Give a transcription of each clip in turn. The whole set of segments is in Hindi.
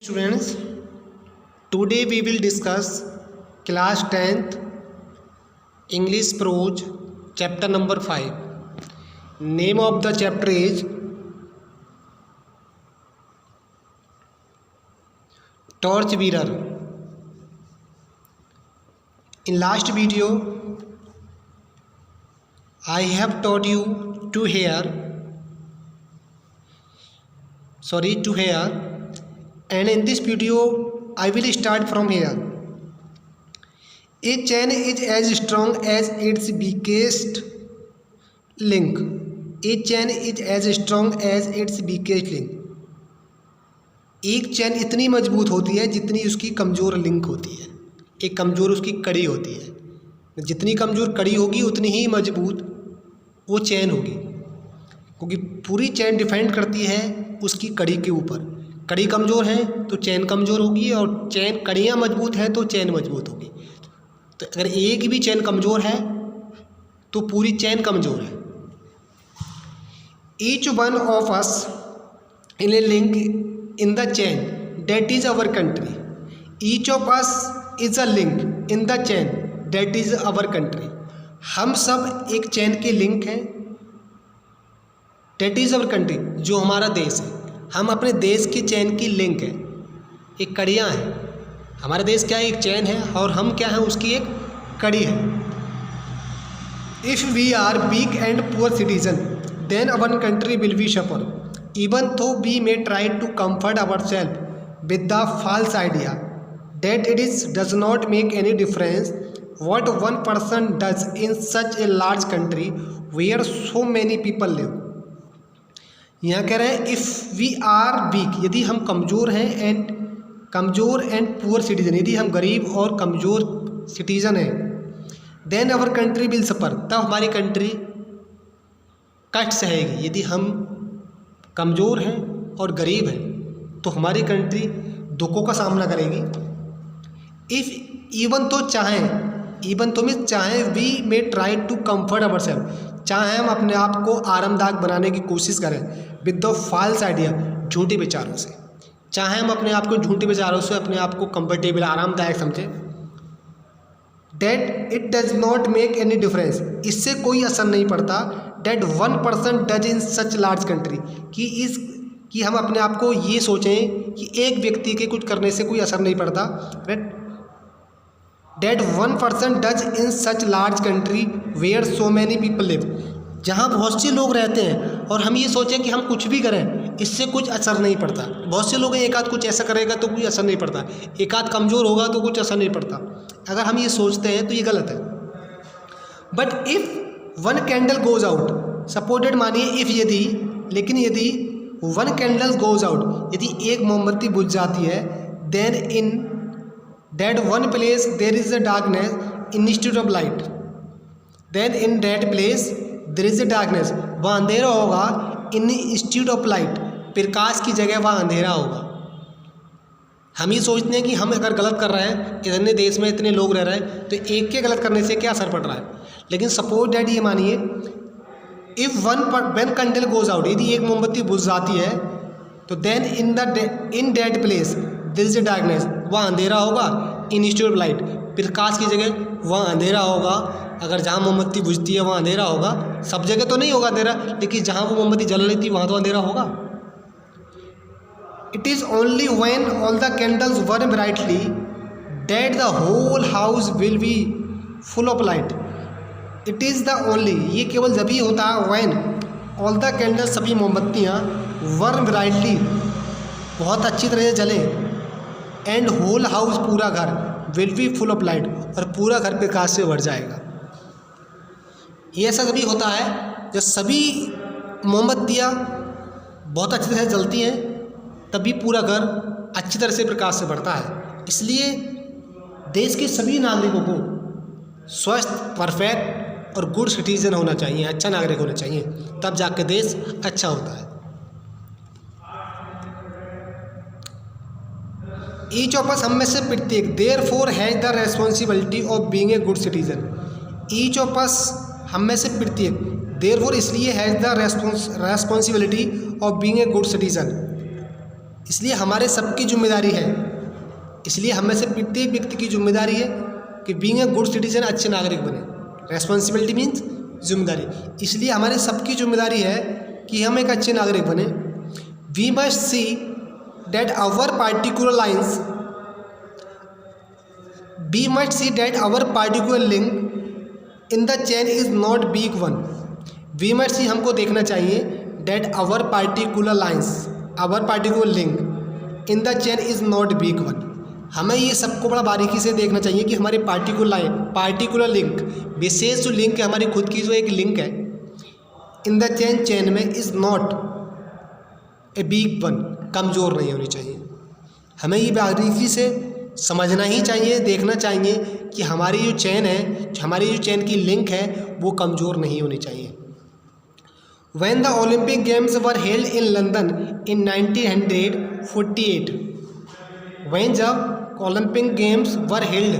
Students, today we will discuss class 10th English prose chapter number 5. Name of the chapter is Torch Bearer. In last video I have taught you to hear, and in this video I will start from here. A chain is as strong as its weakest link. A chain is as strong as its weakest link. एक चैन इतनी मजबूत होती है जितनी उसकी कमज़ोर लिंक होती है, एक कमज़ोर उसकी कड़ी होती है। जितनी कमज़ोर कड़ी होगी उतनी ही मजबूत वो चैन होगी, क्योंकि पूरी चैन डिपेंड करती है उसकी कड़ी के ऊपर। कड़ी कमज़ोर है तो चैन कमज़ोर होगी, और चैन कड़ियाँ मजबूत है तो चैन मजबूत होगी। तो अगर एक भी चैन कमज़ोर है तो पूरी चैन कमज़ोर है। Each one of us in a link in the chain that is our country. Each of us is a link in the chain that is our country. हम सब एक चैन के लिंक हैं, दैट इज़ आवर कंट्री, जो हमारा देश है। हम अपने देश की चैन की लिंक है, एक कड़ियाँ हैं। हमारा देश क्या है? एक चैन है, और हम क्या हैं? उसकी एक कड़ी है। If we are weak and poor citizen then our country will be suffer even though we may try to comfort ourselves with the false idea that it does not make any difference what one person does in such a large country where so many people live. यहाँ कह रहे हैं इफ़ वी आर वीक, यदि हम कमज़ोर हैं, एंड पुअर सिटीजन, यदि हम गरीब और कमज़ोर सिटीज़न हैं, then our country will suffer, तब हमारी कंट्री कष्ट सहेगी। यदि हम कमज़ोर हैं और गरीब हैं तो हमारी कंट्री दुखों का सामना करेगी। इफ़ इवन तो मीन्स चाहें, we may try to comfort our self, चाहे हम अपने आप को आरामदायक बनाने की कोशिश करें विद द फॉल्स आइडिया, झूठे विचारों से, चाहे हम अपने आप को झूठे विचारों से अपने आप को कंफर्टेबल आरामदायक समझें, that it does not make any difference, इससे कोई असर नहीं पड़ता, that one person does in such large country, कि हम अपने आप को ये सोचें कि एक व्यक्ति के कुछ करने से कोई असर नहीं पड़ता, that one person does in such large country where so many people live, जहाँ बहुत से लोग रहते हैं और हम ये सोचें कि हम कुछ भी करें इससे कुछ असर नहीं पड़ता। बहुत से लोग एक आध कुछ ऐसा करेगा तो कोई असर नहीं पड़ता, एक आध कमज़ोर होगा तो कुछ असर नहीं पड़ता। अगर हम ये सोचते हैं तो ये गलत है। But if one candle goes out, supported मानिए इफ़, यदि वन कैंडल गोज़ आउट, यदि एक मोमबत्ती बुझ जाती है, then in that one place there is a darkness instead of light, then in that place there is a darkness, वहाँ अंधेरा होगा, इन इंस्टेड ऑफ लाइट, प्रकाश की जगह वहाँ अंधेरा होगा। हम ये सोचते हैं कि हम अगर गलत कर रहे हैं, इतने देश में इतने लोग रह रहे हैं, तो एक के गलत करने से क्या असर पड़ रहा है। लेकिन सपोज डैट, ये मानिए if one candle goes out, यदि एक मोमबत्ती बुझ जाती है तो then in that place there is a darkness, वहाँ अंधेरा होगा, इंस्टेड ऑफ लाइट, प्रकाश की जगह वहाँ अंधेरा होगा। अगर जहाँ मोमबत्ती बुझती है वहाँ अंधेरा होगा, सब जगह तो नहीं होगा अंधेरा, लेकिन जहाँ वो मोमबत्ती जल रही थी वहाँ तो अंधेरा होगा। It is only when all the candles burn brightly that the whole house will be full of light. It is the only, ये केवल जब ही होता है, व्हेन ऑल द कैंडल्स, सभी मोमबत्तियाँ, बर्न ब्राइटली, बहुत अच्छी तरह से जले, एंड होल हाउस, पूरा घर, will be full of light, और पूरा घर प्रकाश से भर जाएगा। ये ऐसा तभी होता है जब सभी मोमबत्तियाँ बहुत अच्छी तरह से जलती हैं, तभी पूरा घर अच्छी तरह से प्रकाश से भरता है। इसलिए देश के सभी नागरिकों को स्वस्थ, परफेक्ट और गुड सिटीजन होना चाहिए, अच्छा नागरिक होना चाहिए, तब जाके देश अच्छा होता है। ईच ऑफ अस, हम में से प्रत्येक, therefore has the responsibility of being a good citizen. Each of अस, हम में से प्रत्येक, देयरफॉर इसलिए has the responsibility of being a good citizen, इसलिए हमारे सबकी जिम्मेदारी है, इसलिए हम में से प्रत्येक व्यक्ति की जिम्मेदारी है कि बीइंग ए गुड सिटीजन, अच्छे नागरिक बने। रेस्पॉन्सिबिलिटी मीन्स जिम्मेदारी, इसलिए हमारे सबकी जिम्मेदारी है कि हम एक अच्छे नागरिक बने। We must see that our particular lines, we must see that our particular link in the chain is not weak one. We must see, हमको देखना चाहिए, that our particular lines, our particular link in the chain is not weak one. हमें ये सबको बड़ा बारीकी से देखना चाहिए कि हमारे पार्टिकुलर लिंक, विशेष जो लिंक है, हमारी खुद की जो एक लिंक है इन द चेन में, is not a weak one, कमज़ोर नहीं होनी चाहिए। हमें ये बारीकी से समझना ही चाहिए, देखना चाहिए कि हमारी जो चेन है, हमारी जो चेन की लिंक है, वो कमज़ोर नहीं होनी चाहिए। When the Olympic Games were held in London in 1948, when जब ओलंपिक गेम्स वर हेल्ड,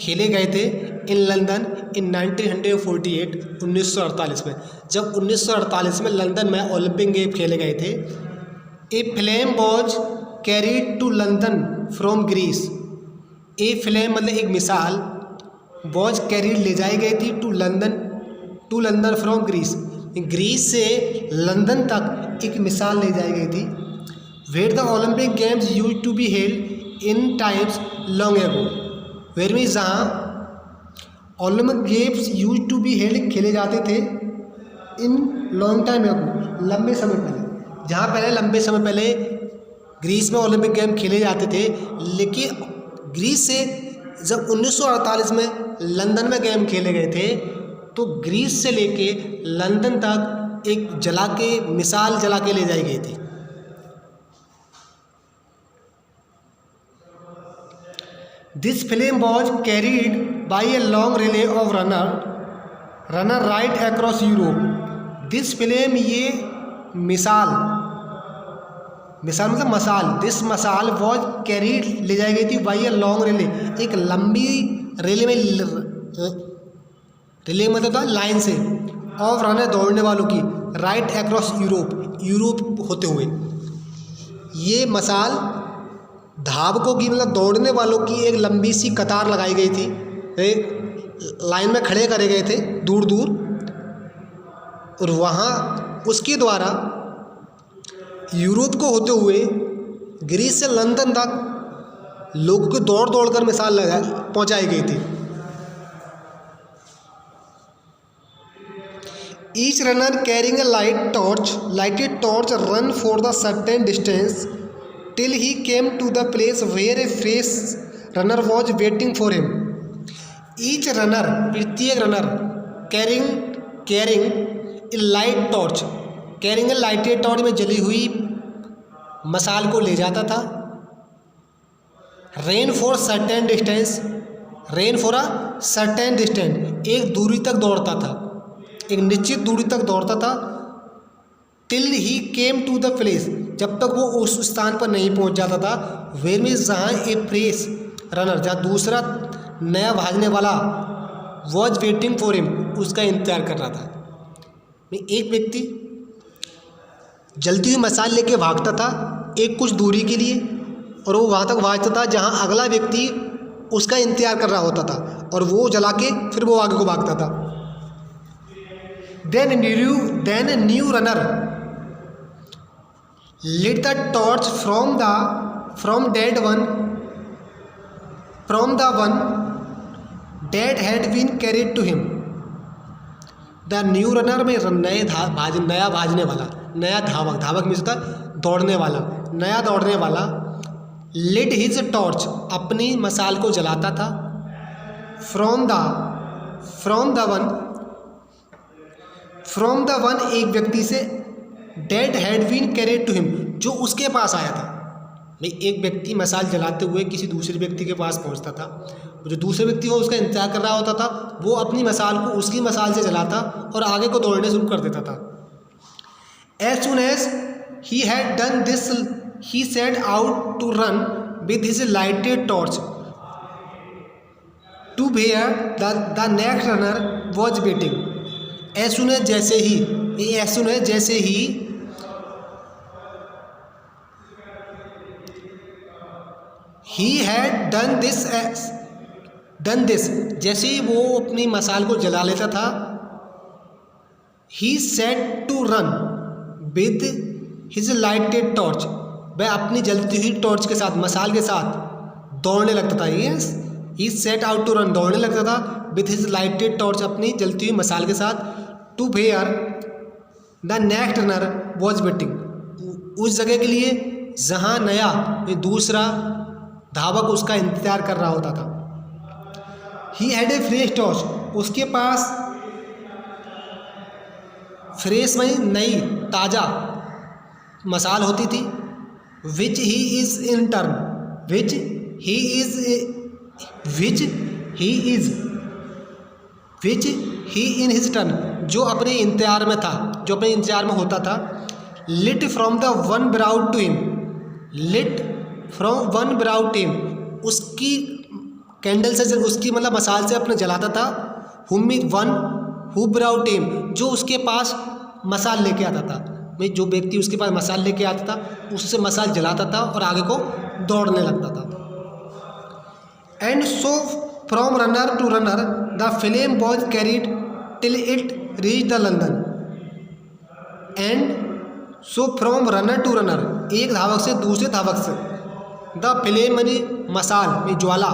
खेले गए थे, इन लंदन इन 1948, 1948 में, जब 1948 में लंदन में ओलंपिक गेम खेले गए थे, a flame was carried to London from Greece. A flame मतलब एक मिसाल, वॉज कैरीड ले जाई गई थी to London from Greece, Greece से लंदन तक एक मिसाल ले जाई गई थी। Where the Olympic games use to be held in times long ago, where means जहाँ Olympic games use to be held, खेले जाते थे, इन लॉन्ग टाइम एगो, लंबे समय पहले, जहाँ पहले लंबे समय पहले ग्रीस में ओलंपिक गेम खेले जाते थे। लेकिन ग्रीस से जब 1948 में लंदन में गेम खेले गए थे, तो ग्रीस से लेके लंदन तक एक मिसाल जला के ले जाई गई थी। This film was carried by a long relay of runner right across Europe. This film, ये मिसाल मतलब मसाल, दिस मसाल वॉज कैरीड ले जाई गई थी बाई ए लॉन्ग रिले, एक लंबी रिले में, रिले मतलब था लाइन से, ऑफ रनर दौड़ने वालों की, राइट अक्रॉस यूरोप होते हुए। ये मसाल धावकों की, मतलब दौड़ने वालों की एक लंबी सी कतार लगाई गई थी, एक लाइन में खड़े करे गए थे दूर दूर, और वहाँ उसके द्वारा यूरोप को होते हुए ग्रीस से लंदन तक लोगों को दौड़ दौड़ कर मिसाल पहुँचाई गई थी। Each runner carrying a lighted torch run for the certain distance till he came to the place where a fresh runner was waiting for him. Each runner, प्रत्येक runner, carrying a light torch, carrying a lighted torch में जली हुई मसाल को ले जाता था। Ran for certain distance, एक दूरी तक दौड़ता था, एक निश्चित दूरी तक दौड़ता था। Till he came to the place, जब तक वो उस स्थान पर नहीं पहुंच जाता था, वेयर में जहाँ ए फ्रेश रनर, जहाँ दूसरा नया भागने वाला, वॉज वेटिंग फॉर हिम, उसका इंतजार कर रहा था। एक व्यक्ति जलती हुई मसाल लेके भागता था एक कुछ दूरी के लिए, और वो वहाँ तक भागता था जहाँ अगला व्यक्ति उसका इंतजार कर रहा होता था, और वो जला के फिर वो आगे को भागता था। Then a new runner lit the torch from the one that had been carried to him. The new runner में नया भाजने वाला, नया धावक में होता दौड़ने वाला, नया दौड़ने वाला, lit his torch, अपनी मसाल को जलाता था, from the one एक व्यक्ति से, dead had been carried to him, जो उसके पास आया था। एक व्यक्ति मसाल जलाते हुए किसी दूसरे व्यक्ति के पास पहुंचता था, जो दूसरे व्यक्ति वो उसका इंतजार कर रहा होता था, वो अपनी मसाल को उसकी मसाल से जलाता और आगे को दौड़ने शुरू कर देता था। As soon as he had done this he set out to run with his lighted torch to where the next runner was waiting. As soon as जैसे ही ही हैड डन दिस जैसे ही वो अपनी मसाल को जला लेता था, he set to run with his lighted torch, वह अपनी जलती हुई टॉर्च के साथ, मसाल के साथ दौड़ने लगता था। Yes, he set out to run, दौड़ने लगता था विद हिज लाइटेड टॉर्च, अपनी जलती हुई मसाल के साथ, to where the next runner was waiting, उस जगह के लिए जहाँ नया दूसरा धावक उसका इंतजार कर रहा होता था। He had a fresh torch, उसके पास फ्रेश में नई ताज़ा मसाल होती थी। Which he is in turn, which he in his turn, जो अपने इंतजार में था, जो अपने इंतजार में होता था। Lit from the one brought to him, lit from one brought to him, उसकी कैंडल से, उसकी मतलब मसाल से अपने जलाता था। हु ब्राउड हिम, जो उसके पास मसाल लेके आता था, भाई जो व्यक्ति उसके पास मसाल लेके आता था उससे मसाल जलाता था और आगे को दौड़ने लगता था। And so from runner to runner the flame was carried till it reach the London. And so from runner to runner, एक धावक से दूसरे धावक से, द फ्लेम यानी मसाल में ज्वाला,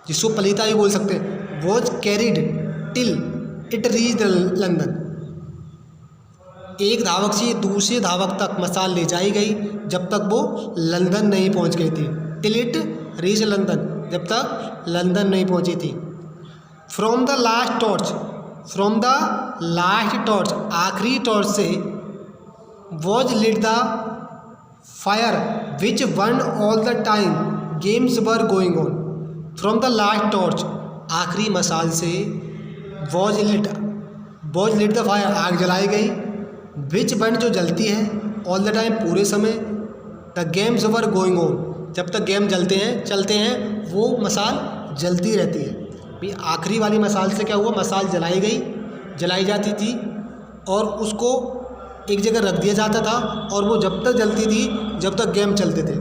जिसको पलीता भी बोल सकते हैं, was carried till it reach the London, एक धावक से दूसरे धावक तक मसाल ले जाई गई जब तक वो लंदन नहीं पहुंच गई थी। टिल इट रीच लंदन, जब तक लंदन नहीं पहुंची थी। फ्रॉम द लास्ट टॉर्च, आखिरी टॉर्च से, was lit the fire which burn all the time games were going on. From the last torch, आखिरी मसाल से, वॉज लिट द फायर, आग जलाई गई, विच बर्न जो जलती है, ऑल द टाइम पूरे समय, the games were going on, जब तक गेम चलते हैं वो मसाल जलती रहती है। भाई आखिरी वाली मसाल से क्या हुआ, मसाल जलाई जाती थी और उसको एक जगह रख दिया जाता था और वो जब तक जलती थी जब तक गेम चलते थे।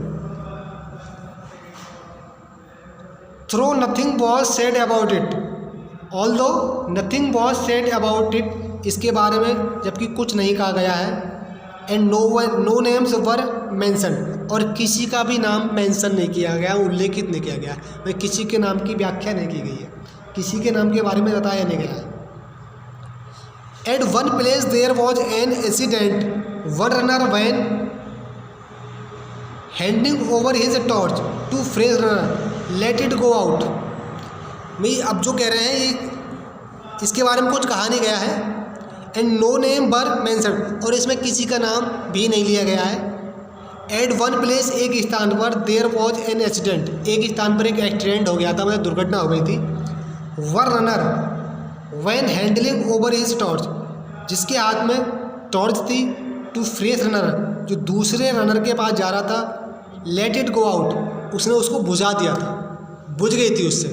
Though nothing was said about it, although nothing was said about it, इसके बारे में जबकि कुछ नहीं कहा गया है। And no names were mention, और किसी का भी नाम मेंशन नहीं किया गया, उल्लेखित नहीं किया गया, भाई किसी के नाम की व्याख्या नहीं की गई है, किसी के नाम के बारे में बताया नहीं गया है। At one place there was an incident, one runner when handing over his torch to fresh runner let it go out. भाई अब जो कह रहे हैं ये इसके बारे में कुछ कहा नहीं गया है। And no name were mention, और इसमें किसी का नाम भी नहीं लिया गया है। एट वन प्लेस, एक स्थान पर, देयर वॉज एन एक्सीडेंट, एक स्थान पर एक एक्सीडेंट हो गया था, मतलब दुर्घटना हो गई थी। वर runner when handling over his torch, जिसके हाथ में टॉर्च थी, टू फ्रेश रनर, जो दूसरे रनर के पास जा रहा था, लेट इट गो आउट, उसने उसको बुझा दिया था, बुझ गई थी उससे।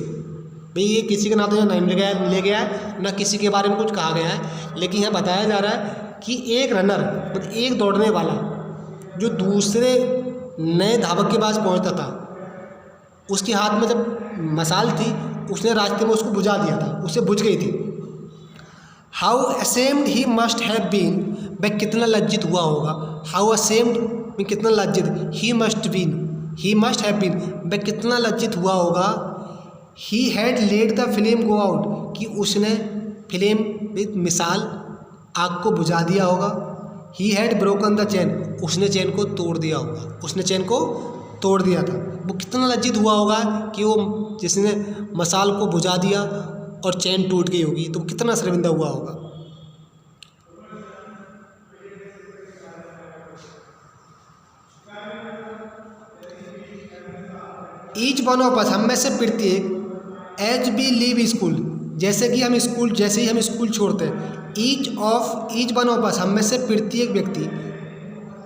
भाई ये किसी का नाम तो नहीं ले गया है, ना किसी के बारे में कुछ कहा गया है, लेकिन यहाँ बताया जा रहा है कि एक रनर, मतलब एक दौड़ने वाला जो दूसरे नए धावक के पास पहुँचता था, उसके हाथ में जब मसाल थी उसने रास्ते में उसको बुझा दिया था, उससे बुझ गई थी। How ashamed he must have been, वह कितना लज्जित हुआ होगा। हाउ असेम्ड में कितना लज्जित, ही मस्ट हैव बीन, वह कितना लज्जित हुआ होगा। He had let the flame go out, कि उसने फ्लेम विद मिसाल आग को बुझा दिया होगा। He had broken the chain, उसने चेन को तोड़ दिया होगा, उसने चेन को तोड़ दिया था। वो कितना लज्जित हुआ होगा कि वो जिसने मसाल को बुझा दिया और चेन टूट गई होगी, तो कितना शर्मिंदा हुआ होगा। ईच वन ऑफ अस, हम में से प्रत्येक, एज वी लीव स्कूल, जैसे ही हम स्कूल छोड़ते हैं। ईच वन ऑफ अस, हम में से प्रत्येक व्यक्ति,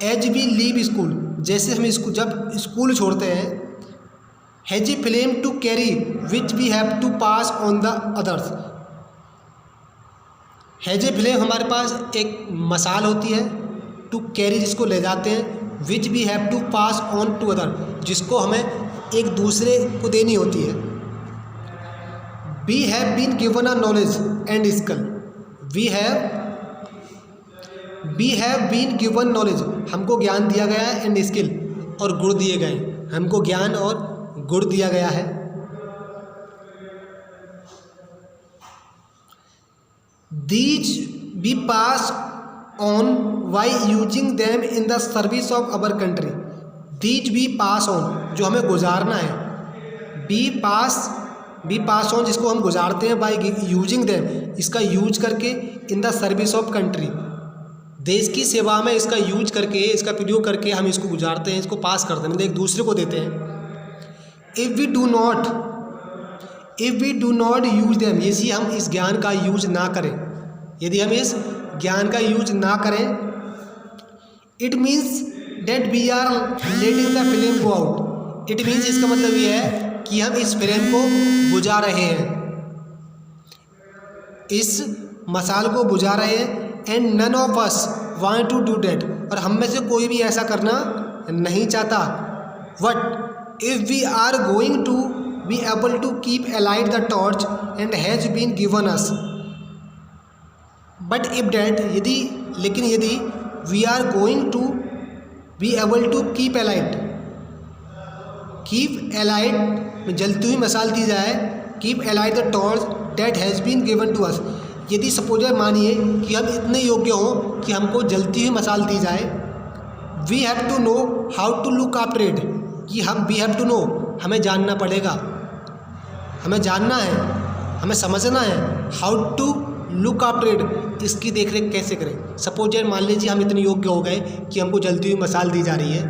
एज वी लीव स्कूल, जैसे हम जब स्कूल छोड़ते हैं, has a flame to carry which we have to pass on the others. Has a flame, हमारे पास एक मसाल होती है, टू कैरी जिसको ले जाते हैं, which we have to pass on to other, जिसको हमें एक दूसरे को देनी होती है। We have been given a knowledge and skill. We have been given knowledge, हमको ज्ञान दिया गया है, एंड स्किल, और गुण दिए गए, हमको ज्ञान और गुण दिया गया है। These we pass on by using them in the service of our country. These we pass on, जो हमें गुजारना है। we pass on, जिसको हम गुजारते हैं, by using them, इसका यूज करके, in the service of country, देश की सेवा में इसका यूज करके, इसका प्रयोग करके हम इसको गुजारते हैं, इसको पास करते हैं, मतलब एक दूसरे को देते हैं। If we do not use them, यदि हम इस ज्ञान का यूज ना करें, यदि हम इस ज्ञान का यूज ना करें, it means that we are letting the flame go out. It means, इसका मतलब ये है कि हम इस फ्लेम को बुझा रहे हैं, इस मसाल को बुझा रहे हैं। And none of us want to do that, और हम में से कोई भी ऐसा करना नहीं चाहता। What if we are going to be able to keep alight the torch and has been given us, but if that, यदि we are going to be able to keep alight में जलती हुई मसाल दी जाए, keep alight the torch that has been given to us. यदि सपोज मानिए कि हम इतने योग्य हों कि हमको जलती हुई मसाल दी जाए, we have to know how to look after it, कि वी हैव टू नो, हमें जानना पड़ेगा, हमें जानना है, हमें समझना है, how to look after it, इसकी देख रेख कैसे करें। सपोज मान लीजिए हम इतने योग्य हो गए कि हमको जलती हुई मसाल दी जा रही है,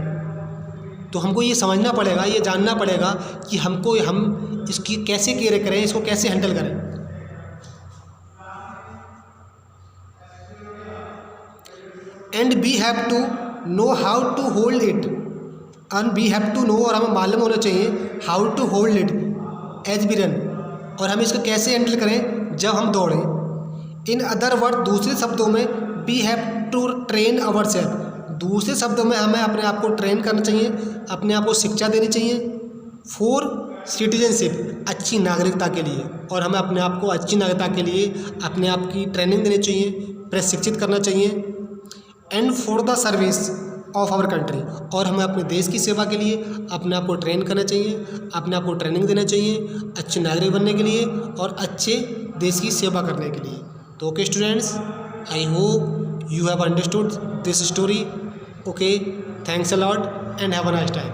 तो हमको ये समझना पड़ेगा, ये जानना पड़ेगा कि हम इसकी कैसे केयर करें, इसको कैसे हैंडल करें। And we have to know how to hold it, and we have to know, और हमें मालूम होना चाहिए, how to hold it as we run, और हम इसको कैसे हैंडल करें जब हम दौड़ें। इन अदर वर्ड, दूसरे शब्दों में, we have to train our self, दूसरे शब्दों में हमें अपने आप को ट्रेन करना चाहिए, अपने आप को शिक्षा देनी चाहिए। फॉर सिटीजनशिप, अच्छी नागरिकता के लिए, और हमें अपने आप को अच्छी नागरिकता के लिए अपने आप की ट्रेनिंग देनी चाहिए, प्रशिक्षित करना चाहिए। And for the service of our country, और हमें अपने देश की सेवा के लिए अपने आप को ट्रेन करना चाहिए, अपने आप को ट्रेनिंग देना चाहिए, अच्छे नागरिक बनने के लिए और अच्छे देश की सेवा करने के लिए। तो okay students, I hope you have understood this story. Okay, thanks a lot and have a nice time.